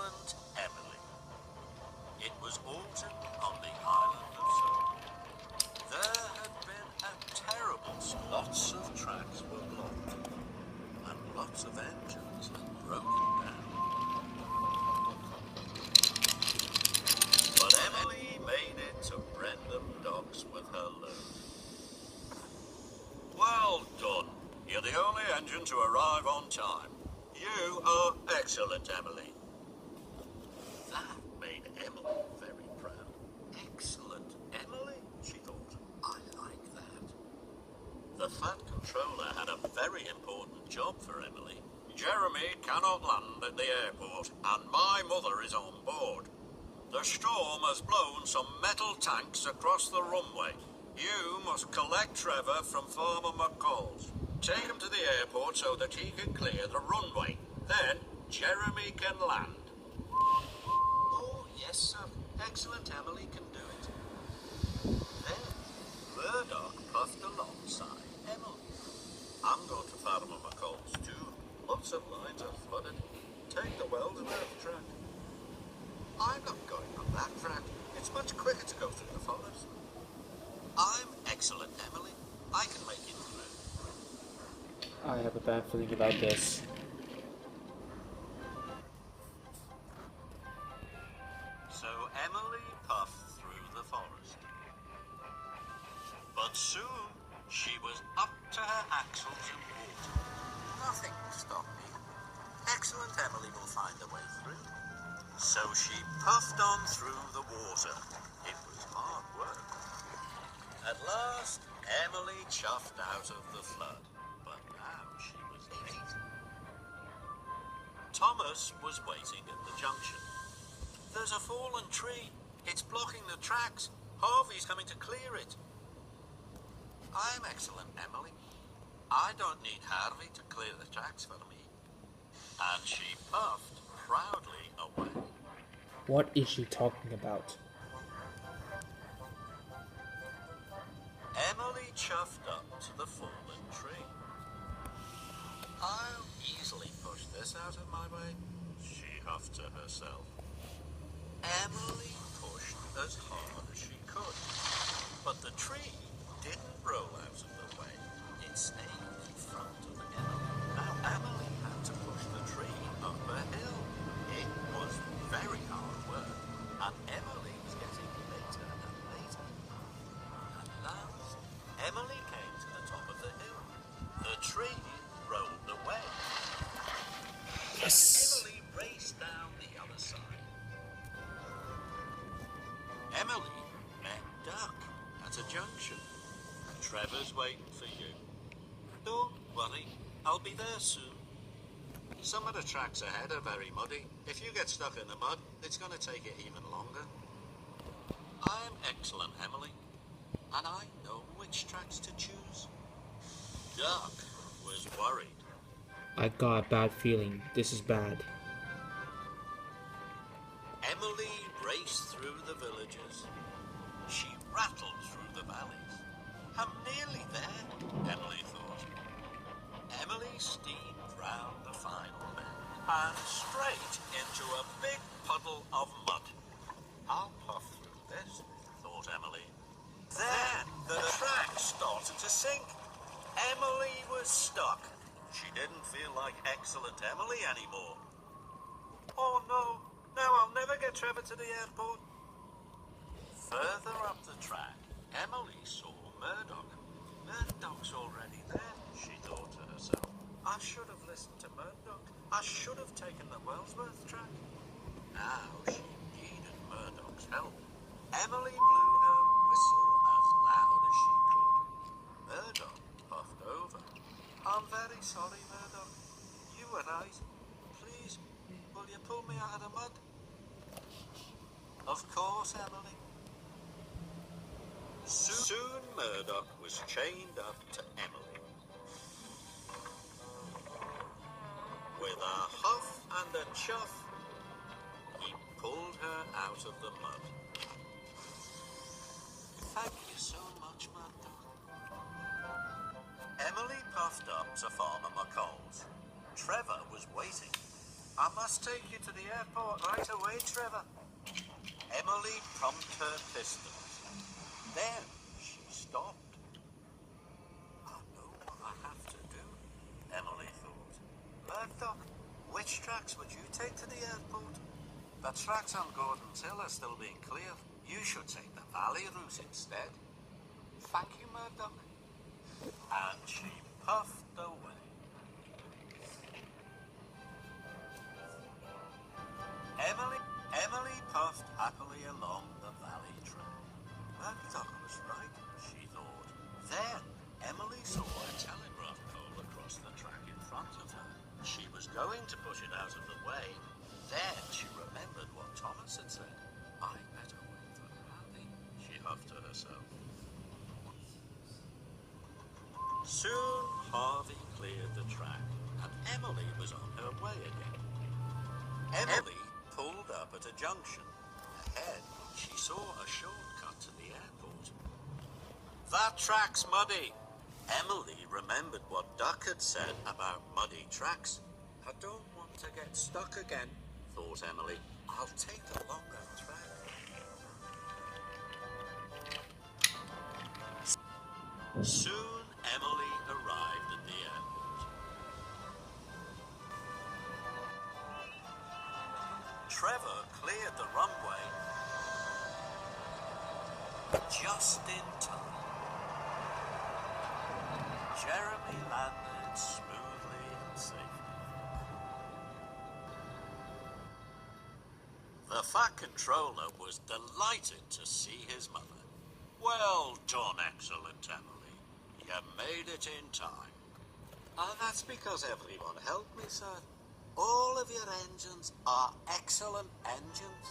Excellent Emily. It was autumn on the island of Surrey. There had been a terrible storm. Lots of tracks were blocked, and lots of engines had broken down. But Emily made it to Brenham Docks with her load. Well done. You're the only engine to arrive on time. You are excellent, Emily. That made Emily very proud. Excellent, Emily, she thought. I like that. The Fat Controller had a very important job for Emily. Jeremy cannot land at the airport, and my mother is on board. The storm has blown some metal tanks across the runway. You must collect Trevor from Farmer McCall's. Take him to the airport so that he can clear the runway. Then Jeremy can land. Oh, yes, sir. Excellent, Emily can do it. Then Murdoch puffed alongside Emily. I'm going to Farmer McCall's too. Lots of lines are flooded. Take the Wellsworth track. I'm not going on that track. It's much quicker to go through the forest. I'm excellent, Emily. I can make it through. I have a bad feeling about this. So Emily puffed through the forest. But soon she was up to her axles in water. Nothing will stop me. Excellent Emily will find a way through. So she puffed on through the water. It was hard work. At last, Emily chuffed out of the flood, but now she was late. Thomas was waiting at the junction. There's a fallen tree. It's blocking the tracks. Harvey's coming to clear it. I'm excellent, Emily. I don't need Harvey to clear the tracks for me. And she puffed proudly away. What is she talking about? Emily chuffed up to the fallen tree. I'll easily push this out of my way, she huffed to herself. Emily pushed as hard as she could, but the tree didn't roll out of the way. It stayed in front of Emily. Now Emily had to push the tree up a hill. It was very hard work, and Emily was getting later and later. At last, Emily came to the top of the hill. The tree rolled away. Yes! Emily raced down the other side. Emily met Duck at a junction. Trevor's waiting for you. Don't worry, I'll be there soon. Some of the tracks ahead are very muddy. If you get stuck in the mud, it's going to take it even longer. I'm excellent, Emily, and I know which tracks to choose. Duck was worried. I got a bad feeling. This is bad. Emily raced through the villages. She rattled through the valleys. I'm nearly there, Emily thought. Emily steamed round the final bend and straight into a big puddle of mud. I'll puff through this, thought Emily. Then the track started to sink. Emily was stuck. She didn't feel like excellent Emily anymore. Oh no, now I'll never get Trevor to the airport. Further up the track, Emily saw Murdoch. Murdoch's already there, she thought to herself. I should have listened to Murdoch. I should have taken the Wellsworth track. Now she needed Murdoch's help. Emily blew her whistle as loud as she could. Murdoch puffed over. I'm very sorry, Murdoch. You were right. Please, will you pull me out of the mud? Of course, Emily. Soon Murdoch was chained up to Emily. With a huff and a chuff, he pulled her out of the mud. Thank you so much, Murdoch. Emily puffed up to Farmer McCall's. Trevor was waiting. I must take you to the airport right away, Trevor. Emily pumped her pistols. Then she stopped. I know what I have to do, Emily thought. Murdoch, which tracks would you take to the airport? The tracks on Gordon's Hill are still being cleared. You should take the valley route instead. Thank you, Murdoch. And she puffed away. Emily puffed happily along the valley track. Murdoch was right, she thought. Then Emily saw a telegraph pole across the track in front of her. She was going to push it out of the way. Then she remembered what Thomas had said. I better wait for Harvey, she huffed to herself. Soon Harvey cleared the track, and Emily was on her way again. Emily pulled up at a junction. Ahead, she saw a shortcut to the airport. That track's muddy. Emily remembered what Duck had said about muddy tracks. I don't want to get stuck again, thought Emily. I'll take the longer track. Soon Emily arrived at the airport. Trevor cleared the runway just in time. Jeremy landed smoothly and safely. The Fat Controller was delighted to see his mother. Well done, excellent Emily. You made it in time. That's because everyone helped me, sir. All of your engines are excellent engines.